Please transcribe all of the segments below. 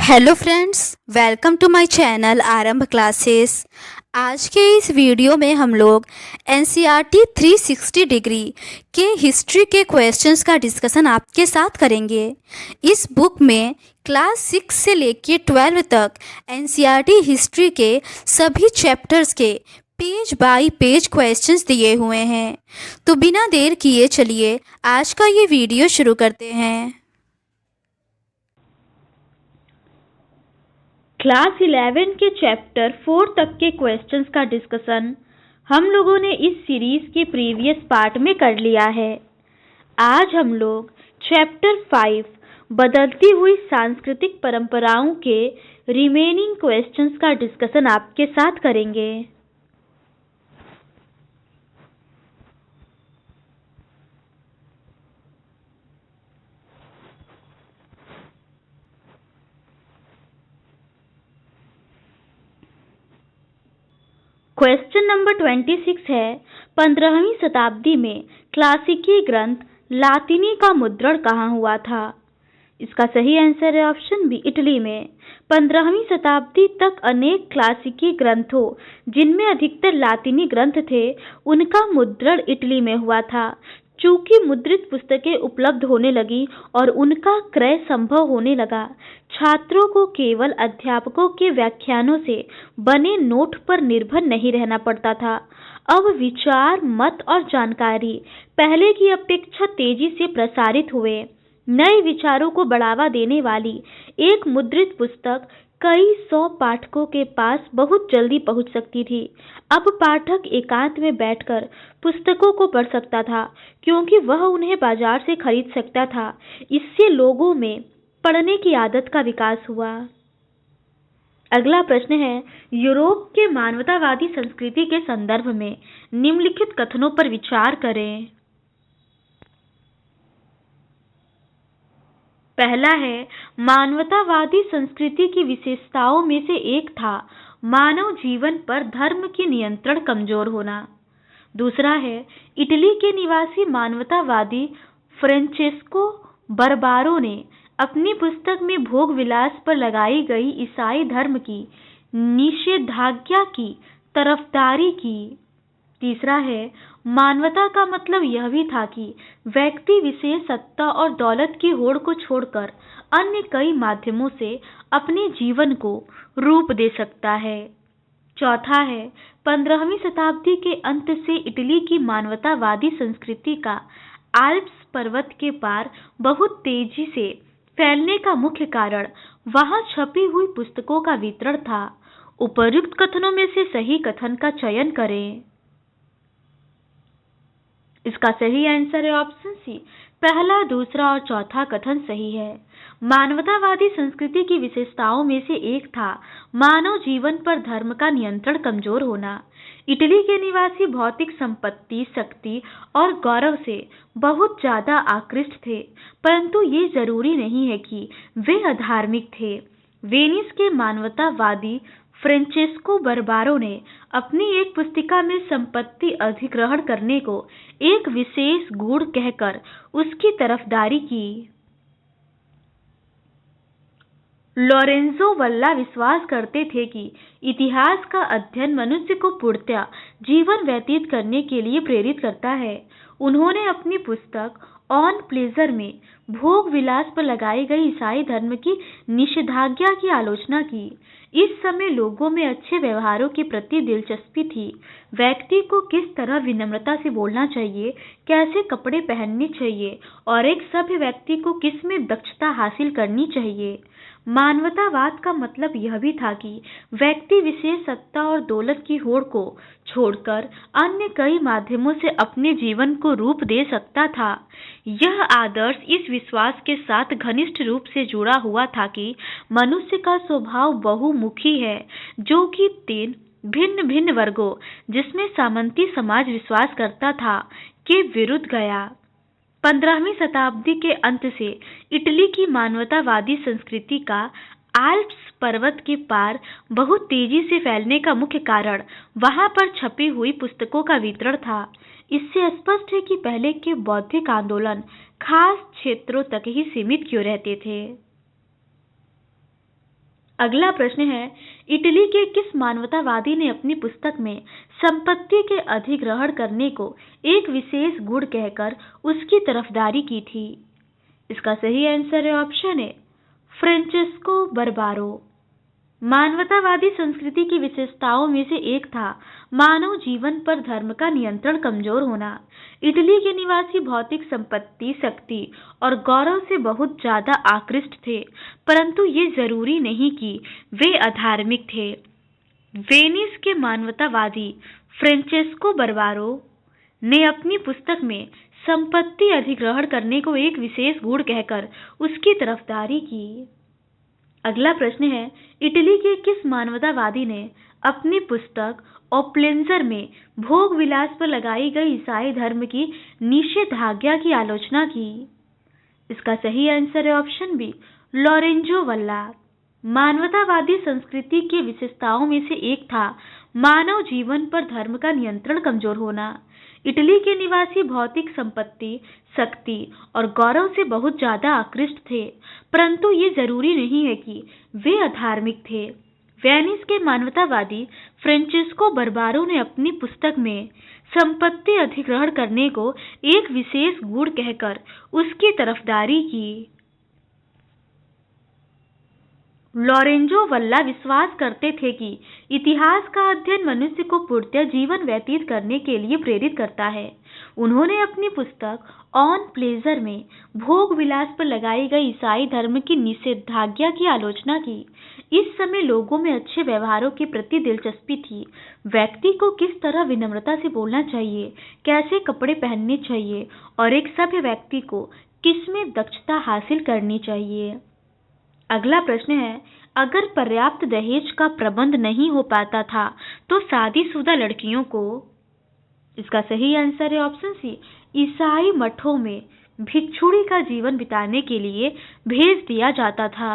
Hello friends, welcome to my channel Aarambh classes. आज के इस वीडियो में हम लोग एनसीईआरटी 360 डिग्री के हिस्ट्री के क्वेश्चंस का डिस्कशन आपके साथ करेंगे। इस बुक में क्लास 6 से लेकर 12 तक एनसीईआरटी हिस्ट्री के सभी चैप्टर्स के पेज बाय पेज क्वेश्चंस दिए हुए हैं। तो बिना देर किए चलिए आज का ये वीडियो शुरू करते हैं। क्लास 11 के चैप्टर 4 तक के क्वेश्चंस का डिस्कशन हम लोगों ने इस सीरीज के प्रीवियस पार्ट में कर लिया है। आज हम लोग चैप्टर 5 बदलती हुई सांस्कृतिक परंपराओं के रिमेनिंग क्वेश्चंस का डिस्कशन आपके साथ करेंगे। क्वेश्चन नंबर 26 है, 15वीं शताब्दी में क्लासिकी ग्रंथ लातिनी का मुद्रण कहाँ हुआ था? इसका सही आंसर है ऑप्शन बी, इटली में। 15वीं शताब्दी तक अनेक क्लासिकी ग्रंथों, जिनमें अधिकतर लातिनी ग्रंथ थे, उनका मुद्रण इटली में हुआ था। चूंकि मुद्रित पुस्तकें उपलब्ध होने लगी और उनका क्रय संभव होने लगा, छात्रों को केवल अध्यापकों के व्याख्यानों से बने नोट पर निर्भर नहीं रहना पड़ता था। अब विचार, मत और जानकारी पहले की अपेक्षा तेजी से प्रसारित हुए। नए विचारों को बढ़ावा देने वाली एक मुद्रित पुस्तक कई सौ पाठकों के पास बहुत जल्दी पहुंच सकती थी। अब पाठक एकांत में बैठकर पुस्तकों को पढ़ सकता था, क्योंकि वह उन्हें बाजार से खरीद सकता था। इससे लोगों में पढ़ने की आदत का विकास हुआ। अगला प्रश्न है, यूरोप के मानवतावादी संस्कृति के संदर्भ में निम्नलिखित कथनों पर विचार करें। पहला है, मानवतावादी संस्कृति की विशेषताओं में से एक था मानव जीवन पर धर्म की नियंत्रण कमजोर होना। दूसरा है, इटली के निवासी मानवतावादी फ्रांचेस्को बर्बारो ने अपनी पुस्तक में भोग विलास पर लगाई गई ईसाई धर्म की निषेधाज्ञा की तरफदारी की। तीसरा है, मानवता का मतलब यह भी था कि व्यक्ति विशेष सत्ता और दौलत की होड़ को छोड़कर अन्य कई माध्यमों से अपने जीवन को रूप दे सकता है। चौथा है, 15वीं शताब्दी के अंत से इटली की मानवतावादी संस्कृति का आल्प्स पर्वत के पार बहुत तेजी से फैलने का मुख्य कारण वहां छपी हुई पुस्तकों का वितरण था। उपर्युक्त कथनों में से सही कथन का चयन करें। इसका सही आंसर है ऑप्शन सी, पहला, दूसरा और चौथा कथन सही है। मानवतावादी संस्कृति की विशेषताओं में से एक था मानव जीवन पर धर्म का नियंत्रण कमजोर होना। इटली के निवासी भौतिक संपत्ति, शक्ति और गौरव से बहुत ज्यादा आकृष्ट थे, परंतु ये जरूरी नहीं है कि वे अधार्मिक थे। वेनिस के मानवतावादी फ्रांचेस्को बर्बारो ने अपनी एक पुस्तिका में संपत्ति अधिग्रहण करने को एक विशेष गुण कहकर उसकी तरफदारी की। लोरेंजो वल्ला विश्वास करते थे कि इतिहास का अध्ययन मनुष्य को पूर्णतः जीवन व्यतीत करने के लिए प्रेरित करता है। उन्होंने अपनी पुस्तक ऑन प्लेजर में भोग विलास पर लगाई गई ईसाई धर्म की निषेधाज्ञा की आलोचना की। इस समय लोगों में अच्छे व्यवहारों के प्रति दिलचस्पी थी। व्यक्ति को किस तरह विनम्रता से बोलना चाहिए, कैसे कपड़े पहनने चाहिए और एक सभ्य व्यक्ति को किस में दक्षता हासिल करनी चाहिए। मानवतावाद का मतलब यह भी था कि व्यक्ति विशेष सत्ता और दौलत की होड़ को छोड़कर अन्य कई माध्यमों से अपने जीवन को रूप दे सकता था। यह आदर्श इस विश्वास के साथ घनिष्ठ रूप से जुड़ा हुआ था कि मनुष्य का स्वभाव बहुमुखी है, जो कि 3 भिन्न भिन्न वर्गों, जिसमें सामंती समाज विश्वास करता था, के विरुद्ध गया। 15वीं शताब्दी के अंत से इटली की मानवतावादी संस्कृति का आल्प्स पर्वत के पार बहुत तेजी से फैलने का मुख्य कारण वहां पर छपी हुई पुस्तकों का वितरण था। इससे स्पष्ट है कि पहले के बौद्धिक आंदोलन खास क्षेत्रों तक ही सीमित क्यों रहते थे। अगला प्रश्न है, इटली के किस मानवतावादी ने अपनी पुस्तक में संपत्ति के अधिग्रहण करने को एक विशेष गुण कहकर उसकी तरफदारी की थी? इसका सही आंसर है ऑप्शन ए, फ्रांचेस्को बर्बारो। मानवतावादी संस्कृति की विशेषताओं में से एक था मानव जीवन पर धर्म का नियंत्रण कमजोर होना। इटली के निवासी भौतिक संपत्ति, शक्ति और गौरव से बहुत ज्यादा आकृष्ट थे, परंतु ये जरूरी नहीं कि वे अधार्मिक थे। वेनिस के मानवतावादी फ्रांचेस्को बर्बारो ने अपनी पुस्तक में संपत्ति अधिग्रहण करने को एक विशेष गुण कहकर उसकी तरफदारी की। अगला प्रश्न है, इटली के किस मानवतावादी ने अपनी पुस्तक ओप्लेंजर में भोग विलास पर लगाई गई ईसाई धर्म की निषेधाज्ञा की आलोचना की? इसका सही आंसर है ऑप्शन बी, लोरेंजो वल्ला। मानवतावादी संस्कृति की विशेषताओं में से एक था मानव जीवन पर धर्म का नियंत्रण कमजोर होना। इटली के निवासी भौतिक संपत्ति, शक्ति और गौरव से बहुत ज्यादा आकृष्ट थे, परंतु ये जरूरी नहीं है कि वे अधार्मिक थे। वेनिस के मानवतावादी फ्रांचेस्को बर्बारो ने अपनी पुस्तक में संपत्ति अधिग्रहण करने को एक विशेष गुण कहकर उसकी तरफदारी की। लोरेंजो वल्ला विश्वास करते थे कि इतिहास का अध्ययन मनुष्य को पूर्णतः जीवन व्यतीत करने के लिए प्रेरित करता है। उन्होंने अपनी पुस्तक ऑन प्लेजर में भोग विलास पर लगाई गई ईसाई धर्म की निषेधाज्ञा की आलोचना की। इस समय लोगों में अच्छे व्यवहारों के प्रति दिलचस्पी थी। व्यक्ति को किस तरह विनम्रता से बोलना चाहिए, कैसे कपड़े पहनने चाहिए और एक सभ्य व्यक्ति को किसमें दक्षता हासिल करनी चाहिए। अगला प्रश्न है, अगर पर्याप्त दहेज का प्रबंध नहीं हो पाता था तो शादीशुदा लड़कियों को, इसका सही आंसर है ऑप्शन सी, ईसाई मठों में भिक्षुणी का जीवन बिताने के लिए भेज दिया जाता था।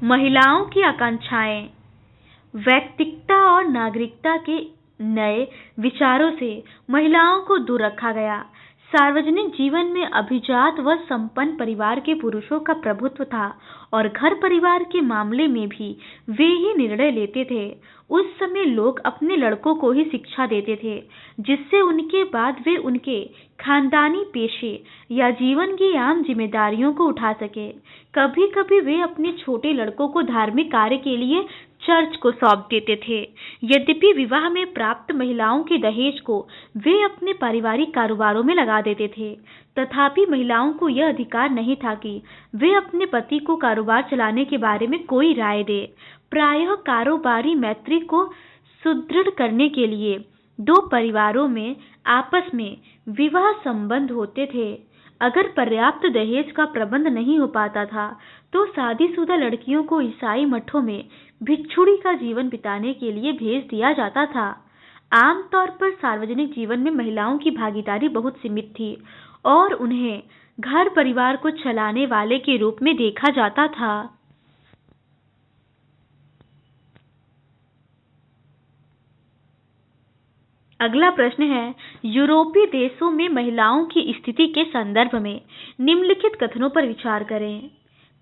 महिलाओं की आकांक्षाएं। व्यक्तिगता और नागरिकता के नए विचारों से महिलाओं को दूर रखा गया। सार्वजनिक जीवन में अभिजात व संपन्न परिवार के पुरुषों का प्रभुत्व था और घर परिवार के मामले में भी वे ही निर्णय लेते थे। उस समय लोग अपने लड़कों को ही शिक्षा देते थे, जिससे उनके बाद वे उनके खानदानी पेशे या जीवन की आम जिम्मेदारियों को उठा सके। कभी कभी वे अपने छोटे लड़कों को धार्मिक कार्य के लिए चर्च को सौंप देते थे। यद्यपि विवाह में प्राप्त महिलाओं के दहेज को वे अपने पारिवारिक कारोबारों में लगा देते थे, तथापि महिलाओं को यह अधिकार नहीं था कि वे अपने पति को कारोबार चलाने के बारे में कोई राय दे। प्रायः कारोबारी मैत्री को सुदृढ़ करने के लिए दो परिवारों में आपस में विवाह संबंध होते थे। अगर पर्याप्त दहेज का प्रबंध नहीं हो पाता था तो शादीशुदा लड़कियों को ईसाई मठों में भिक्षुणी का जीवन बिताने के लिए भेज दिया जाता था। आमतौर पर सार्वजनिक जीवन में महिलाओं की भागीदारी बहुत सीमित थी और उन्हें घर परिवार को चलाने वाले के रूप में देखा जाता था। अगला प्रश्न है, यूरोपीय देशों में महिलाओं की स्थिति के संदर्भ में निम्नलिखित कथनों पर विचार करें।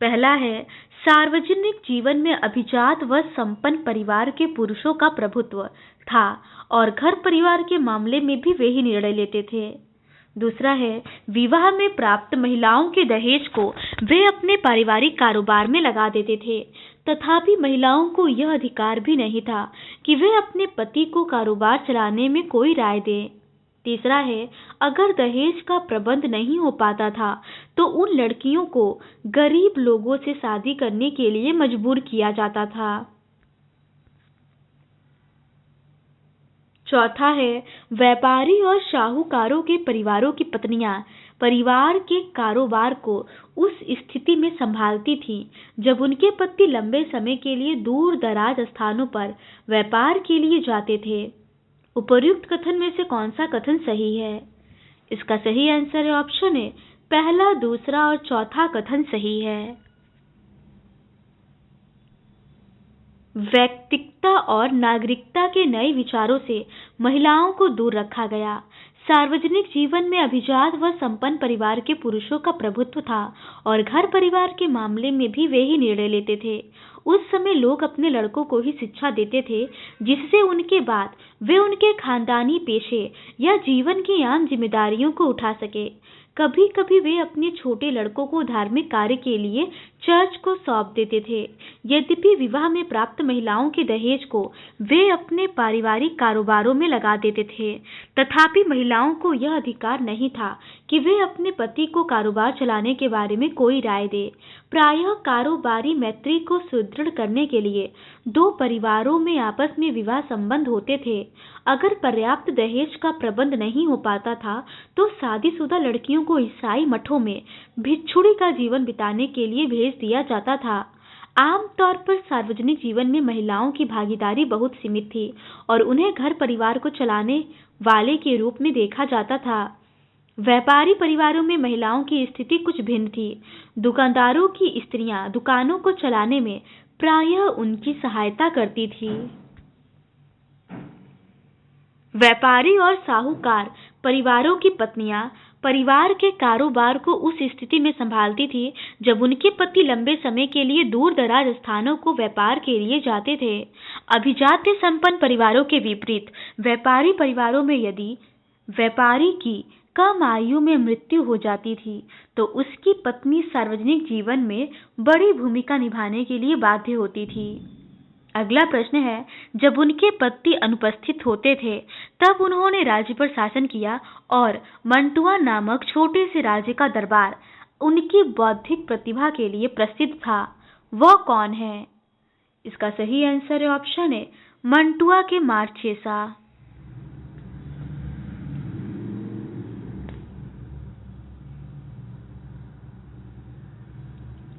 पहला है, सार्वजनिक जीवन में अभिजात व संपन्न परिवार के पुरुषों का प्रभुत्व था और घर परिवार के मामले में भी वे ही निर्णय लेते थे। दूसरा है, विवाह में प्राप्त महिलाओं के दहेज को वे अपने पारिवारिक कारोबार में लगा देते थे, तथापि महिलाओं को यह अधिकार भी नहीं था कि वे अपने पति को कारोबार चलाने में कोई राय दें। तीसरा है, अगर दहेज का प्रबंध नहीं हो पाता था तो उन लड़कियों को गरीब लोगों से शादी करने के लिए मजबूर किया जाता था। चौथा है, व्यापारी और शाहूकारों के परिवारों की पत्नियां परिवार के कारोबार को उस स्थिति में संभालती थीं जब उनके पति लंबे समय के लिए दूर दराज स्थानों पर व्यापार के लिए जाते थे। उपर्युक्त कथन में से कौन सा कथन सही है? इसका सही आंसर है ऑप्शन ए, पहला, दूसरा और चौथा कथन सही है। व्यक्तिगता और नागरिकता के नए विचारों से महिलाओं को दूर रखा गया। सार्वजनिक जीवन में अभिजात व संपन्न परिवार के पुरुषों का प्रभुत्व था और घर परिवार के मामले में भी वे ही निर्णय लेते थे। उस समय लोग अपने लड़कों को ही शिक्षा देते थे, जिससे उनके बाद वे उनके खानदानी पेशे या जीवन की आम जिम्मेदारियों को उठा सके। कभी कभी वे अपने छोटे लड़कों को धार्मिक कार्य के लिए चर्च को सौंप देते थे। यद्यपि विवाह में प्राप्त महिलाओं के दहेज को वे अपने पारिवारिक कारोबारों में लगा देते थे, तथापि महिलाओं को यह अधिकार नहीं था कि वे अपने पति को कारोबार चलाने के बारे में कोई राय दे। प्रायः कारोबारी मैत्री को सुदृढ़ करने के लिए दो परिवारों में आपस में विवाह संबंध होते थे। अगर पर्याप्त दहेज का प्रबंध नहीं हो पाता था तो शादीशुदा लड़कियों को ईसाई मठों में भिक्षुणी का जीवन बिताने के लिए भेज दिया जाता था। आमतौर पर सार्वजनिक जीवन में महिलाओं की भागीदारी बहुत सीमित थी और उन्हें घर परिवार को चलाने वाले के रूप में देखा जाता था। व्यापारी परिवारों में महिलाओं की स्थिति कुछ भिन्न थी। दुकानदारों की स्त्रियां दुकानों को चलाने में प्रायः उनकी सहायता करती थी। व्यापारी और साहूकार परिवारों की पत्नियां परिवार के कारोबार को उस स्थिति में संभालती थी जब उनके पति लंबे समय के लिए दूर दराज स्थानों को व्यापार के लिए जाते थे। अभिजात्य संपन्न परिवारों के विपरीत व्यापारी परिवारों में यदि व्यापारी की कम आयु में मृत्यु हो जाती थी तो उसकी पत्नी सार्वजनिक जीवन में बड़ी भूमिका निभाने के लिए बाध्य होती थी। अगला प्रश्न है, जब उनके पति अनुपस्थित होते थे तब उन्होंने राज्य पर शासन किया और मंटुआ नामक छोटे से राज्य का दरबार उनकी बौद्धिक प्रतिभा के लिए प्रसिद्ध था। वह कौन है? इसका सही आंसर है ऑप्शन ए, मंटुआ के मार्चेसा।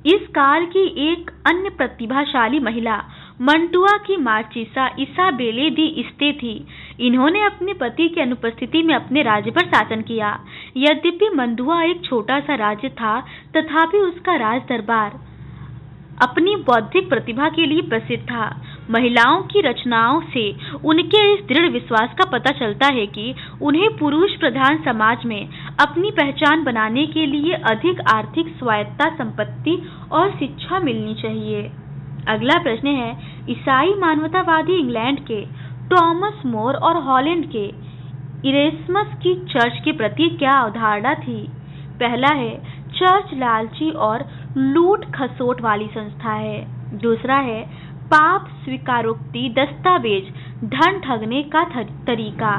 इस काल की एक अन्य प्रतिभाशाली महिला मंटुआ की मार्चेसा इसाबेले दी इस्ते थी। इन्होंने अपने पति की अनुपस्थिति में अपने राज्य पर शासन किया। यद्यपि मंटुआ एक छोटा सा राज्य था, तथापि उसका राज दरबार अपनी बौद्धिक प्रतिभा के लिए प्रसिद्ध था। महिलाओं की रचनाओं से उनके इस दृढ़ विश्वास का पता चलता है कि उन्हें पुरुष प्रधान समाज में अपनी पहचान बनाने के लिए अधिक आर्थिक स्वायत्तता, संपत्ति और शिक्षा मिलनी चाहिए। अगला प्रश्न है, ईसाई मानवतावादी इंग्लैंड के टॉमस मोर और हॉलैंड के इरेस्मस की चर्च के प्रति क्या अवधारणा थी? पहला है, चर्च लालची और लूट खसोट वाली संस्था है। दूसरा है, पाप स्वीकारोक्ति दस्तावेज धन ठगने का तरीका।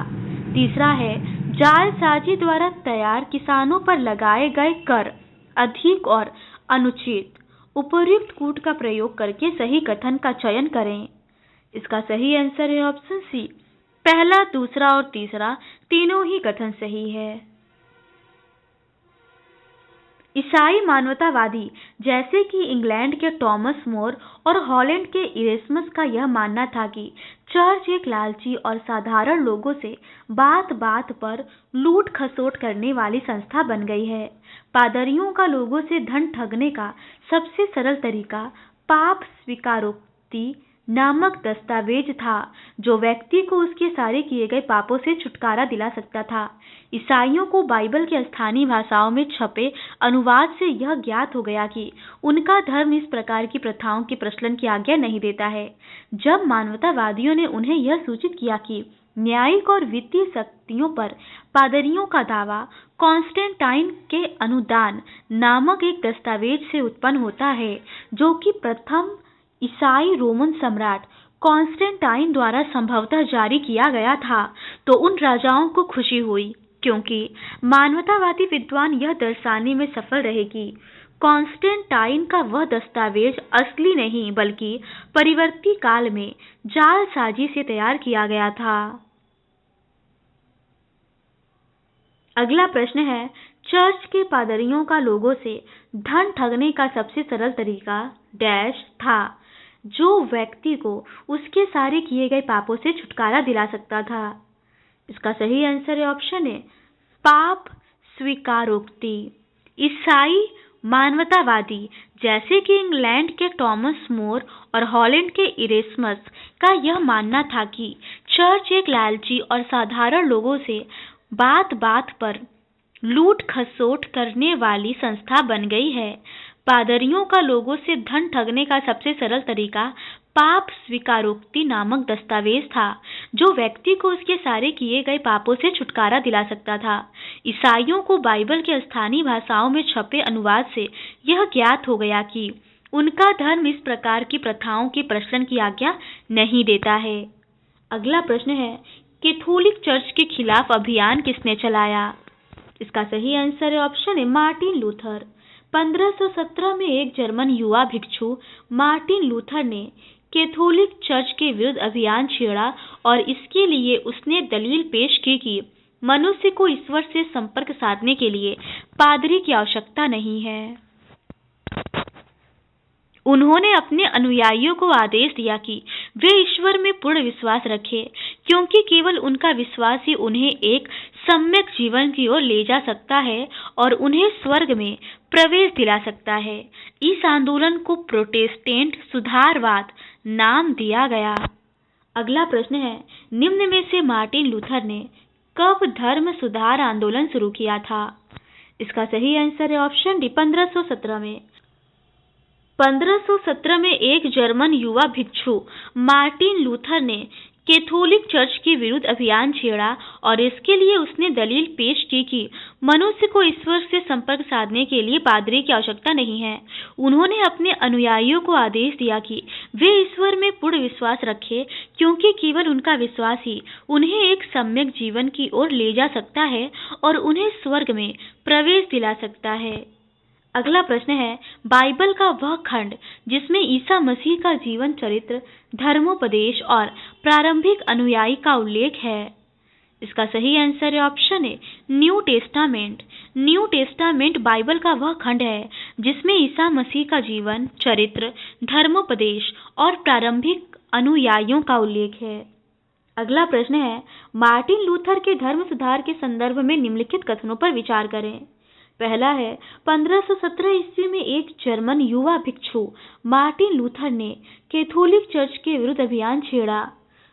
तीसरा है, जालसाजी द्वारा तैयार किसानों पर लगाए गए कर अधिक और अनुचित। उपर्युक्त कूट का प्रयोग करके सही कथन का चयन करें। इसका सही आंसर है ऑप्शन सी, पहला, दूसरा और तीसरा तीनों ही कथन सही है। ईसाई मानवतावादी जैसे कि इंग्लैंड के टॉमस मोर और हॉलैंड के इरेस्मस का यह मानना था कि चर्च एक लालची और साधारण लोगों से बात बात पर लूट खसोट करने वाली संस्था बन गई है। पादरियों का लोगों से धन ठगने का सबसे सरल तरीका पाप स्वीकारोक्ति नामक दस्तावेज था, जो व्यक्ति को उसके सारे किए गए पापों से छुटकारा दिला सकता था। ईसाइयों को बाइबल के स्थानीय भाषाओं में छपे अनुवाद से यह ज्ञात हो गया कि उनका धर्म इस प्रकार की प्रथाओं के प्रचलन की आज्ञा नहीं देता है। जब मानवतावादियों ने उन्हें यह सूचित किया कि न्यायिक और वित्तीय शक्तियों पर पादरियों का दावा कॉन्स्टेंटाइन के अनुदान नामक एक दस्तावेज से उत्पन्न होता है, जो कि प्रथम ईसाई रोमन सम्राट कॉन्स्टेंटाइन द्वारा संभवतः जारी किया गया था, तो उन राजाओं को खुशी हुई, क्योंकि मानवतावादी विद्वान यह दर्शाने में सफल रहे कि कॉन्स्टेंटाइन का वह दस्तावेज असली नहीं बल्कि परिवर्ती काल में जालसाजी से तैयार किया गया था। अगला प्रश्न है, चर्च के पादरियों का लोगों से धन ठगने का सबसे सरल तरीका डैश था, जो व्यक्ति को उसके सारे किए गए पापों से छुटकारा दिला सकता था। इसका सही आंसर है ऑप्शन ए, पाप स्वीकारोक्ति। ईसाई मानवतावादी जैसे कि इंग्लैंड के टॉमस मोर और हॉलैंड के इरेस्मस का यह मानना था कि चर्च एक लालची और साधारण लोगों से बात बात पर लूट खसोट करने वाली संस्था बन गई है। पादरियों का लोगों से धन ठगने का सबसे सरल तरीका पाप स्वीकारोक्ति नामक दस्तावेज था, जो व्यक्ति को उसके सारे किए गए पापों से छुटकारा दिला सकता था। ईसाइयों को बाइबल के स्थानीय भाषाओं में छपे अनुवाद से यह ज्ञात हो गया कि उनका धर्म इस प्रकार की प्रथाओं के प्रचलन की आज्ञा नहीं देता है। अगला प्रश्न है, कैथोलिक चर्च के खिलाफ अभियान किसने चलाया? इसका सही आंसर है ऑप्शन है मार्टिन लूथर। 1517 में एक जर्मन युवा भिक्षु मार्टिन लूथर ने कैथोलिक चर्च के विरुद्ध अभियान छेड़ा और इसके लिए उसने दलील पेश की कि मनुष्य को ईश्वर से संपर्क साधने के लिए पादरी की आवश्यकता नहीं है। उन्होंने अपने अनुयायियों को आदेश दिया कि वे ईश्वर में पूर्ण विश्वास रखें, क्योंकि केवल उनका विश्वास ही उन्हें एक सम्यक जीवन की ओर ले जा सकता है और उन्हें स्वर्ग में प्रवेश दिला सकता है। इस आंदोलन को प्रोटेस्टेंट सुधारवाद नाम दिया गया। अगला प्रश्न है, निम्न में से मार्टिन लूथर ने कब धर्म सुधार आंदोलन शुरू किया था? इसका सही आंसर है ऑप्शन डी 1517 में। 1517 में एक जर्मन युवा भिक्षु मार्टिन लूथर ने कैथोलिक चर्च के विरुद्ध अभियान छेड़ा और इसके लिए उसने दलील पेश की कि मनुष्य को ईश्वर से संपर्क साधने के लिए पादरी की आवश्यकता नहीं है। उन्होंने अपने अनुयायियों को आदेश दिया कि वे ईश्वर में पूर्ण विश्वास रखें, क्योंकि केवल उनका विश्वास ही उन्हें एक सम्यक जीवन की ओर ले जा सकता है और उन्हें स्वर्ग में प्रवेश दिला सकता है। अगला प्रश्न है, बाइबल का वह खंड जिसमें ईसा मसीह का जीवन चरित्र, धर्मोपदेश और प्रारंभिक अनुयायी का उल्लेख है। इसका सही आंसर है ऑप्शन है new testament. New testament Bible का वह खंड है जिसमें ईसा मसीह का जीवन चरित्र, धर्मोपदेश और प्रारंभिक अनुयायियों का उल्लेख है। अगला प्रश्न है, मार्टिन लूथर के धर्म सुधार के संदर्भ में निम्नलिखित कथनों पर विचार करें। पहला है, 1517 ईस्वी में एक जर्मन युवा भिक्षु मार्टिन लूथर ने कैथोलिक चर्च के विरुद्ध अभियान छेड़ा।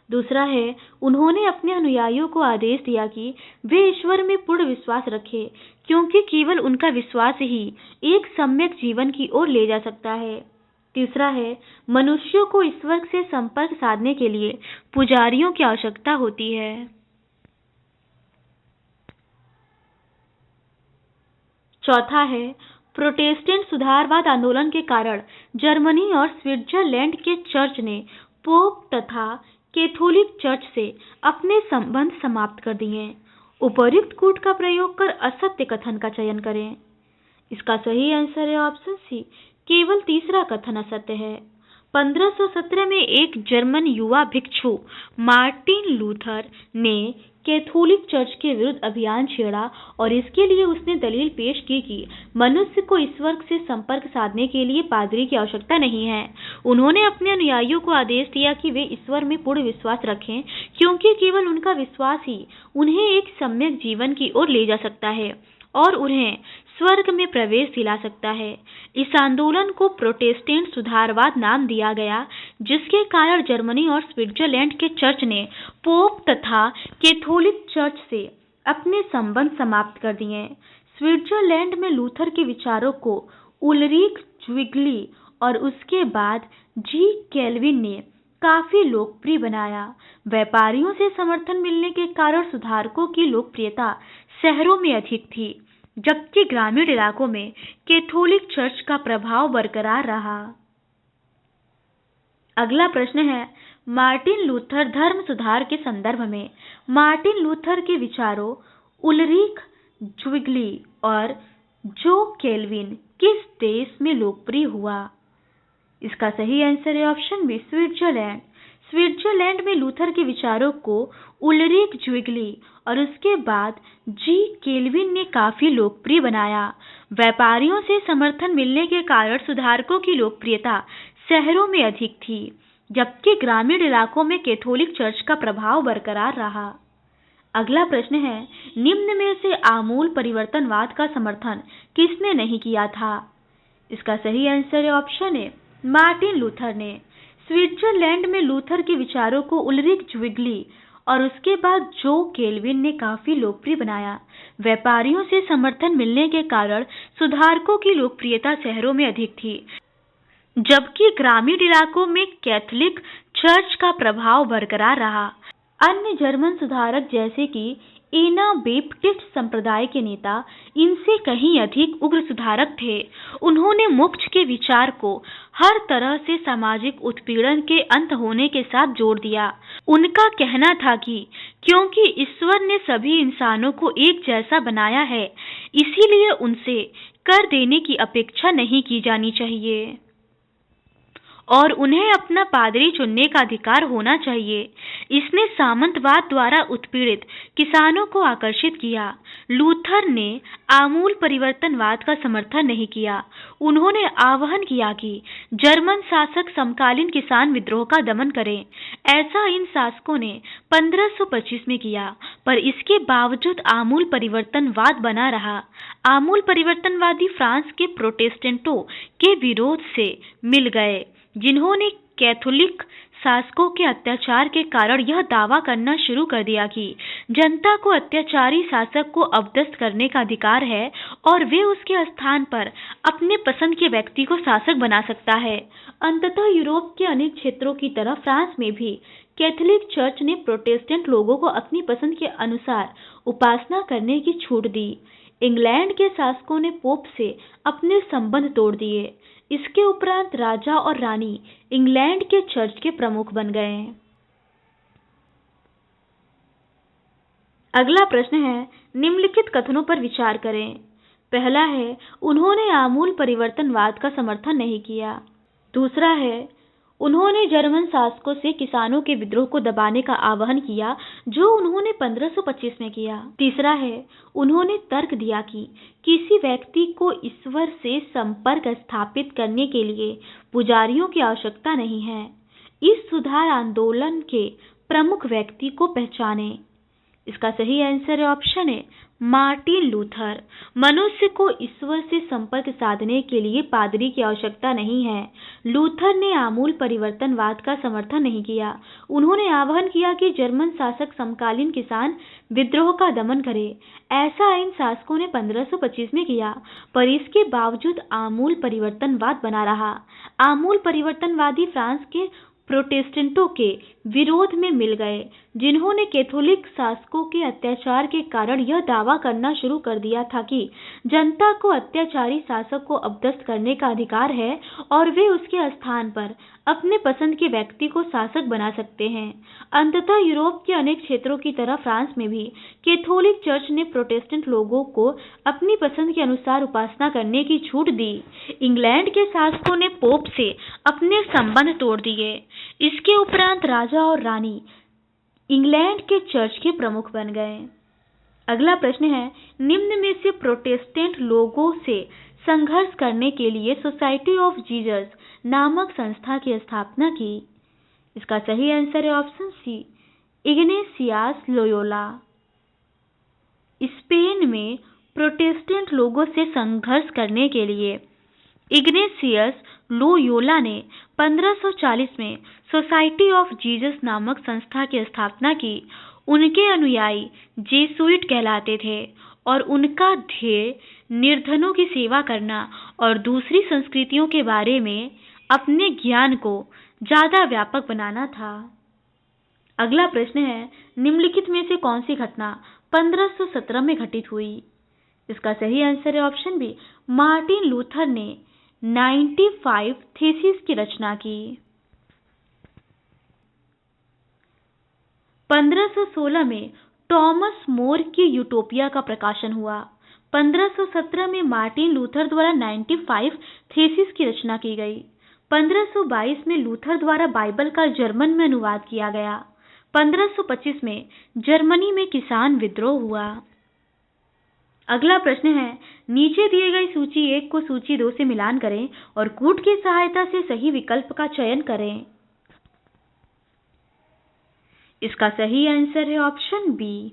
दूसरा है, उन्होंने अपने अनुयायियों को आदेश दिया कि वे ईश्वर में पूर्ण विश्वास रखें, क्योंकि केवल उनका विश्वास ही एक सम्यक जीवन की ओर ले जा सकता है। तीसरा है, मनुष्यों को ईश्वर से संपर्क साधने के लिए पुजारियों की आवश्यकता होती है। चौथा है, प्रोटेस्टेंट सुधारवाद आंदोलन के कारण जर्मनी और स्विट्जरलैंड के चर्च ने पोप तथा कैथोलिक चर्च से अपने संबंध समाप्त कर दिए। उपर्युक्त कूट का प्रयोग कर असत्य कथन का चयन करें। इसका सही आंसर है ऑप्शन सी, केवल तीसरा कथन असत्य है। 1517 में एक जर्मन युवा भिक्षु मार्टिन लूथर ने कैथोलिक चर्च के विरुद्ध अभियान छेड़ा और इसके लिए उसने दलील पेश की कि मनुष्य को ईश्वर से संपर्क साधने के लिए पादरी की आवश्यकता नहीं है। उन्होंने अपने अनुयायियों को आदेश दिया कि वे ईश्वर में पूर्ण विश्वास रखें, क्योंकि केवल उनका विश्वास ही उन्हें एक सम्यक जीवन की ओर ले जा सकता है और उन्हें स्वर्ग में प्रवेश दिला सकता है। इस आंदोलन को प्रोटेस्टेंट सुधारवाद नाम दिया गया, जिसके कारण जर्मनी और स्विट्जरलैंड के चर्च ने पोप तथा कैथोलिक चर्च से अपने संबंध समाप्त कर दिए। स्विट्जरलैंड में लूथर के विचारों को उलरिक ज्विगली और उसके बाद जी कैल्विन ने काफी लोकप्रिय बनाया। व्यापारियों से समर्थन मिलने के कारण सुधारकों की लोकप्रियता शहरों में अधिक थी, जबकि ग्रामीण इलाकों में कैथोलिक चर्च का प्रभाव बरकरार रहा। अगला प्रश्न है, मार्टिन लूथर धर्म सुधार के संदर्भ में मार्टिन लूथर के विचारों उलरिक ज्विगली और जो कैल्विन किस देश में लोकप्रिय हुआ? इसका सही आंसर है ऑप्शन बी, स्विट्जरलैंड। स्विट्जरलैंड में लूथर के विचारों को उलरिक ज्विगली और उसके बाद जी कैल्विन ने काफी लोकप्रिय बनाया। व्यापारियों से समर्थन मिलने के कारण सुधारकों की लोकप्रियता शहरों में अधिक थी, जबकि ग्रामीण इलाकों में कैथोलिक चर्च का प्रभाव बरकरार रहा। अगला प्रश्न है, निम्न में से आमूल परिवर्तनवाद का समर्थन किसने नहीं किया था? इसका सही आंसर है ऑप्शन ए, मार्टिन लूथर ने। स्विट्जरलैंड में लूथर के विचारों को उलरिक ज्विगली और उसके बाद जो केल्विन ने काफी लोकप्रिय बनाया। व्यापारियों से समर्थन मिलने के कारण सुधारकों की लोकप्रियता शहरों में अधिक थी, जबकि ग्रामीण इलाकों में कैथोलिक चर्च का प्रभाव बरकरार रहा। अन्य जर्मन सुधारक जैसे कि एना बेप्टिस्ट संप्रदाय के नेता इनसे कहीं अधिक उग्र सुधारक थे। उन्होंने मोक्ष के विचार को हर तरह से सामाजिक उत्पीड़न के अंत होने के साथ जोड़ दिया। उनका कहना था कि क्योंकि ईश्वर ने सभी इंसानों को एक जैसा बनाया है, इसीलिए उनसे कर देने की अपेक्षा नहीं की जानी चाहिए और उन्हें अपना पादरी चुनने का अधिकार होना चाहिए। इसने सामंतवाद द्वारा उत्पीड़ित किसानों को आकर्षित किया। लूथर ने आमूल परिवर्तनवाद का समर्थन नहीं किया। उन्होंने आह्वान किया कि जर्मन शासक समकालीन किसान विद्रोह का दमन करें। ऐसा इन शासकों ने 1525 में किया, पर इसके बावजूद आमूल परिवर्तनवाद बना रहा। आमूल परिवर्तनवादी फ्रांस के प्रोटेस्टेंटों के विरोध से मिल गए, जिन्होंने कैथोलिक शासकों के अत्याचार के कारण यह दावा करना शुरू कर दिया कि जनता को अत्याचारी शासक को अपदस्थ करने का अधिकार है और वे उसके स्थान पर अपने पसंद के व्यक्ति को शासक बना सकता है। अंततः यूरोप के अनेक क्षेत्रों की तरह फ्रांस में भी कैथोलिक चर्च ने प्रोटेस्टेंट लोगों को अपनी पसंद के अनुसार उपासना करने की छूट दी। इंग्लैंड के शासकों ने पोप से अपने संबंध तोड़ दिए। इसके उपरांत राजा और रानी इंग्लैंड के चर्च के प्रमुख बन गए। अगला प्रश्न है, निम्नलिखित कथनों पर विचार करें। पहला है, उन्होंने आमूल परिवर्तनवाद का समर्थन नहीं किया। दूसरा है, उन्होंने जर्मन शासकों से किसानों के विद्रोह को दबाने का आह्वान किया, जो उन्होंने 1525 में किया। तीसरा है, उन्होंने तर्क दिया कि किसी व्यक्ति को ईश्वर से संपर्क स्थापित करने के लिए पुजारियों की आवश्यकता नहीं है। इस सुधार आंदोलन के प्रमुख व्यक्ति को पहचानें। इसका सही आंसर है ऑप्शन ए, मार्टिन लूथर। मनुष्य को ईश्वर से संपर्क साधने के लिए पादरी की आवश्यकता नहीं है। लूथर ने आमूल परिवर्तनवाद का समर्थन नहीं किया। उन्होंने आह्वान किया कि जर्मन शासक समकालीन किसान विद्रोह का दमन करे। ऐसा इन शासकों ने 1525 में किया, पर इसके बावजूद आमूल परिवर्तनवाद बना रहा। आमूल परिवर्तनवादी फ्रांस के प्रोटेस्टेंटों के विरोध में मिल गए, जिन्होंने कैथोलिक शासकों के अत्याचार के कारण यह दावा करना शुरू कर दिया था कि जनता को अत्याचारी शासक को अपदस्थ करने का अधिकार है और वे उसके स्थान पर अपने पसंद के व्यक्ति को शासक बना सकते हैं। अंततः यूरोप के अनेक क्षेत्रों की तरह फ्रांस में भी कैथोलिक चर्च ने प्रोटेस्टेंट लोगों को अपनी पसंद के अनुसार उपासना करने की छूट दी। इंग्लैंड के शासकों ने पोप से अपने संबंध तोड़ दिए। इसके उपरांत राजा और रानी इंग्लैंड के चर्च के प्रमुख बन गए। अगला प्रश्न है, निम्न में से प्रोटेस्टेंट लोगों से संघर्ष करने के लिए सोसाइटी ऑफ जीसस नामक संस्था की स्थापना की। इसका सही आंसर है ऑप्शन सी, इग्नेसियास लोयोला। स्पेन में प्रोटेस्टेंट लोगों से संघर्ष करने के लिए इग्नेसियस लोयोला ने 1540 में सोसाइटी ऑफ जीसस नामक संस्था की स्थापना की। उनके अनुयायी जेसुइट कहलाते थे और उनका ध्येय निर्धनों की सेवा करना और दूसरी संस्कृतियों के बारे में अपने ज्ञान को ज्यादा व्यापक बनाना था। अगला प्रश्न है, निम्नलिखित में से कौन सी घटना 1517 में घटित हुई। इसका सही आंसर है ऑप्शन बी, मार्टिन लूथर ने 95 थीसिस की रचना की। 1516 में टॉमस मोर की यूटोपिया का प्रकाशन हुआ। 1517 में मार्टिन लूथर द्वारा 95 थीसिस की रचना की गई। 1522 में लूथर द्वारा बाइबल का जर्मन में अनुवाद किया गया। 1525 में जर्मनी में किसान विद्रोह हुआ। अगला प्रश्न है, नीचे दिए गई सूची 1 को सूची 2 से मिलान करें और कूट की सहायता से सही विकल्प का चयन करें। इसका सही आंसर है ऑप्शन बी।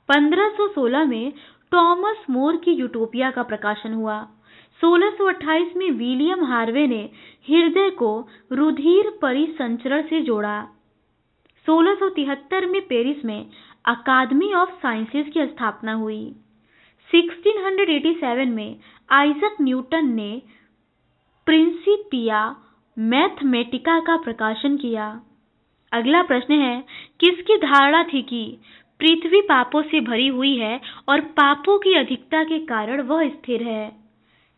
1516 में टॉमस मोर की यूटोपिया का प्रकाशन हुआ। 1628 में विलियम हार्वे ने हृदय को रुधिर परिसंचरण से जोड़ा। 1673 में पेरिस में अकादमी ऑफ साइंसेज की स्थापना हुई। 1687 में आइजैक न्यूटन ने प्रिंसिपिया मैथमेटिका का प्रकाशन किया। अगला प्रश्न है, किसकी धारणा थी कि पृथ्वी पापों से भरी हुई है और पापों की अधिकता के कारण वह स्थिर है?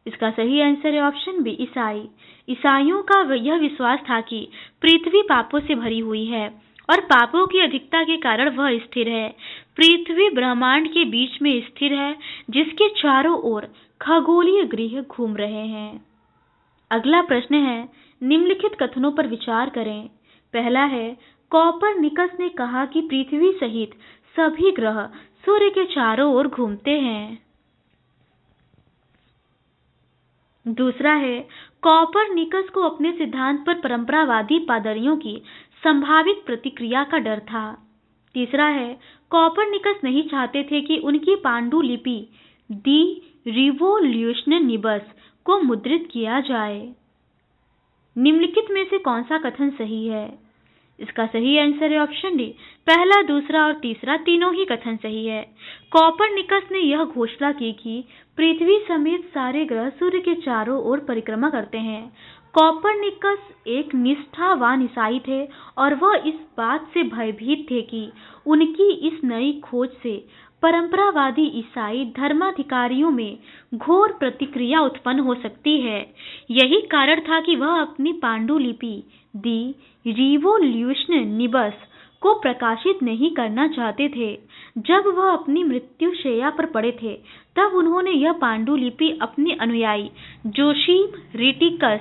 इसका सही आंसर है ऑप्शन बी, ईसाई। ईसाइयों का यह विश्वास था कि पृथ्वी पापों से भरी हुई है और पापों की अधिकता के कारण वह स्थिर है। पृथ्वी ब्रह्मांड के बीच में स्थिर है, जिसके चारों ओर खगोलीय ग्रह घूम रहे हैं। अगला प्रश्न है, निम्नलिखित कथनों पर विचार करें। पहला है, कोपरनिकस ने कहा कि पृथ्वी सहित सभी ग्रह सूर्य के चारों ओर घूमते हैं। दूसरा है, कोपरनिकस को अपने सिद्धांत पर परंपरावादी पादरियों की संभावित प्रतिक्रिया का डर था। तीसरा है, कोपरनिकस नहीं चाहते थे कि उनकी पांडुलिपि दी रिवोल्यूशनिबस को मुद्रित किया जाए। निम्नलिखित में से कौन सा कथन सही है? इसका सही आंसर है ऑप्शन डी, पहला, दूसरा और तीसरा तीनों ही कथन सही है। कोपरनिकस ने यह घोषणा की कि पृथ्वी समेत सारे ग्रह सूर्य के चारों ओर परिक्रमा करते हैं। कोपरनिकस एक निष्ठावान ईसाई थे और वह इस बात से भयभीत थे कि उनकी इस नई खोज से परंपरावादी ईसाई धर्माधिकारियों में घोर प्रतिक्रिया उत्पन्न हो सकती है। यही कारण था कि वह अपनी पांडुलिपि दी रिवोल्यूशनिबस को प्रकाशित नहीं करना चाहते थे। जब वह अपनी मृत्युशैया पर पड़े थे, तब उन्होंने यह पांडुलिपि अपने अनुयायी जोसीम रिटिकस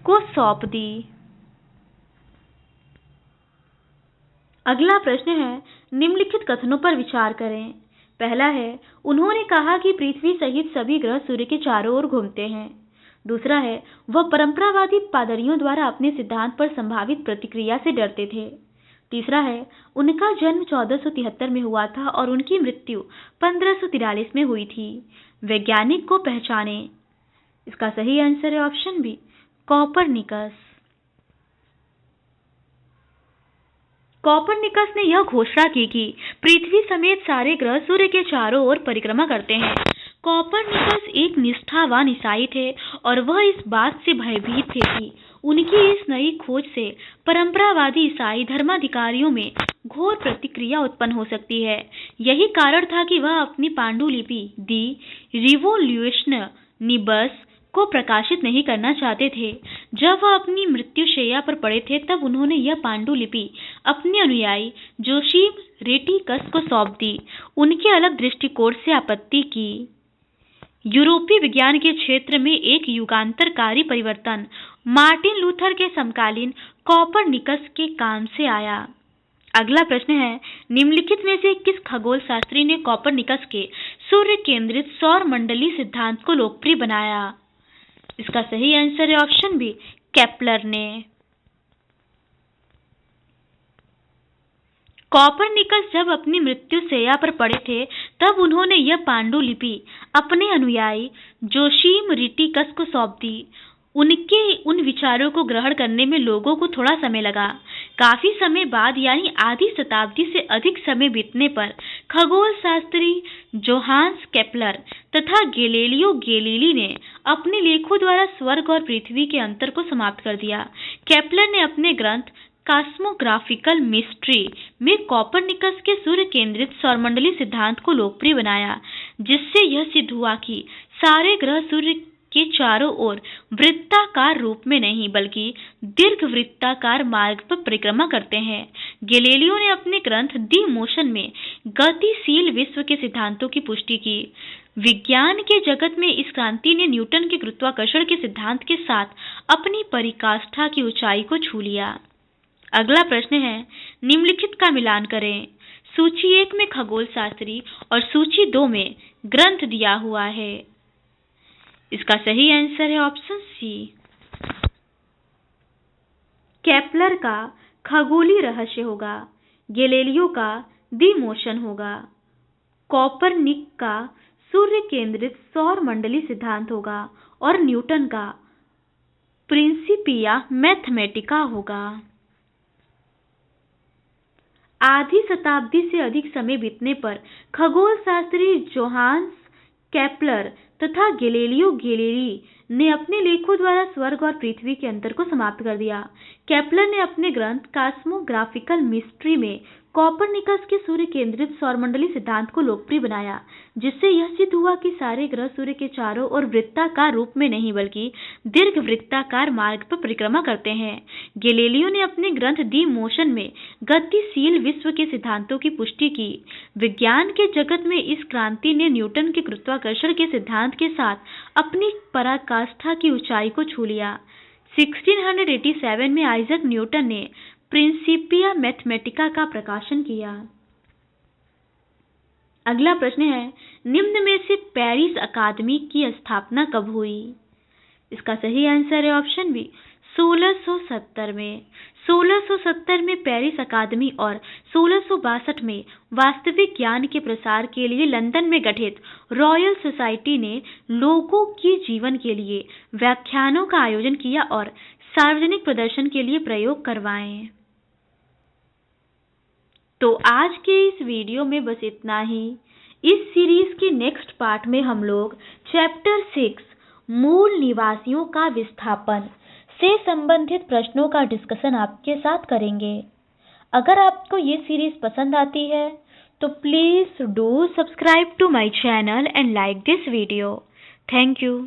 को सौंप दी। अगला प्रश्न है, निम्नलिखित कथनों पर विचार करें। पहला है, उन्होंने कहा कि पृथ्वी सहित सभी ग्रह सूर्य के चारों ओर घूमते हैं। दूसरा है, वह परंपरावादी पादरियों द्वारा अपने सिद्धांत पर संभावित प्रतिक्रिया से डरते थे। तीसरा है, उनका जन्म 1473 में हुआ था और उनकी मृत्यु 1543 में हुई थी। वैज्ञानिक को पहचाने। इसका सही आंसर है ऑप्शन बी, कोपरनिकस। कोपरनिकस ने यह घोषणा की कि पृथ्वी समेत सारे ग्रह सूर्य के चारों ओर परिक्रमा करते हैं। कोपरनिकस एक निष्ठावान ईसाई थे और वह इस बात से भयभीत थे कि उनकी इस नई खोज से परंपरावादी ईसाई धर्माधिकारियों में घोर प्रतिक्रिया उत्पन्न हो सकती है। यही कारण था कि वह अपनी पांडुलिपि दी रिवोल्यूशनिबस को प्रकाशित नहीं करना चाहते थे। जब वह अपनी मृत्युशैया पर पड़े थे, तब उन्होंने यह पांडुलिपि अपने अनुयायी जोसीम रेटिकस को सौंप दी। उनके अलग दृष्टिकोण से आपत्ति की। यूरोपीय विज्ञान के क्षेत्र में एक युगांतरकारी परिवर्तन मार्टिन लूथर के समकालीन कोपरनिकस के काम से आया। अगला प्रश्न है, निम्नलिखित में से किस खगोल शास्त्री ने कोपरनिकस के सूर्य केंद्रित सौर मंडली सिद्धांत को लोकप्रिय बनाया? इसका सही आंसर है ऑप्शन बी, केपलर ने। कोपरनिकस जब अपनी मृत्युशैया पर पड़े थे, तब उन्होंने यह पांडुलिपि अपने अनुयायी जोसीम रिटिकस को सौंप दी। उनके उन विचारों को ग्रहण करने में लोगों को थोड़ा समय लगा। काफी समय बाद, यानी आधी शताब्दी से अधिक समय बीतने पर, खगोल शास्त्री जोहान्स केपलर तथा गैलीलियो गैलीली ने अपने लेखों द्वारा स्वर्ग और पृथ्वी के अंतर को समाप्त कर दिया। केपलर ने अपने ग्रंथ कॉस्मोग्राफिकल मिस्ट्री में कोपरनिकस के सूर्य केंद्रित सौरमंडली सिद्धांत को लोकप्रिय बनाया, जिससे यह सिद्ध हुआ कि सारे ग्रह सूर्य के चारों ओर वृत्ताकार रूप में नहीं, बल्कि दीर्घवृत्ताकार मार्ग पर परिक्रमा करते हैं। गैलीलियो ने अपने ग्रंथ दी मोशन में गतिशील विश्व के सिद्धांतों की पुष्टि की। विज्ञान के जगत में इस क्रांति ने न्यूटन के गुरुत्वाकर्षण के सिद्धांत के साथ अपनी पराकाष्ठा की ऊंचाई को छू लिया। अगला प्रश्न है, निम्नलिखित का मिलान करें। सूची 1 में खगोल शास्त्री और सूची 2 में ग्रंथ दिया हुआ है। इसका सही आंसर है ऑप्शन सी, केपलर का खगोलीय रहस्य होगा, गैलीलियो का दी मोशन होगा, कोपरनिक का सूर्य केंद्रित सौर मंडली सिद्धांत होगा और न्यूटन का प्रिंसिपिया मैथमेटिका होगा। आधी शताब्दी से अधिक समय बीतने पर खगोल शास्त्री जोहान्स केपलर तथा गैलीलियो गैलीली ने अपने लेखों द्वारा स्वर्ग और पृथ्वी के अंतर को समाप्त कर दिया। केपलर ने अपने ग्रंथ कॉस्मोग्राफिकल मिस्ट्री में कोपरनिकस के सूर्य केंद्रित सौरमंडली सिद्धांत को लोकप्रिय बनाया, जिससे यह सिद्ध हुआ कि सारे ग्रह सूर्य के चारों ओर वृत्ताकार रूप में नहीं बल्कि दीर्घ वृत्ताकार मार्ग पर परिक्रमा करते हैं। गैलीलियो ने अपने ग्रंथ दी मोशन में गतिशील विश्व के सिद्धांतों की पुष्टि की। विज्ञान के जगत में इस क्रांति ने न्यूटन के गुरुत्वाकर्षण के सिद्धांत के साथ अपनी पराकाष्ठा की ऊंचाई को छू लिया। 1687 में आइजैक न्यूटन ने प्रिंसिपिया मैथमेटिका का प्रकाशन किया। अगला प्रश्न है, निम्न में से पेरिस अकादमी की स्थापना कब हुई? इसका सही आंसर है ऑप्शन बी, 1670 में। 1670 में पेरिस अकादमी और 1662 में वास्तविक ज्ञान के प्रसार के लिए लंदन में गठित रॉयल सोसाइटी ने लोगों के जीवन के लिए व्याख्यानों का आयोजन किया और सार्वजनिक प्रदर्शन के लिए प्रयोग करवाए। तो आज के इस वीडियो में बस इतना ही। इस सीरीज के नेक्स्ट पार्ट में हम लोग चैप्टर 6 मूल निवासियों का विस्थापन से संबंधित प्रश्नों का डिस्कशन आपके साथ करेंगे। अगर आपको ये सीरीज पसंद आती है तो please do subscribe to my channel and like this video. Thank you.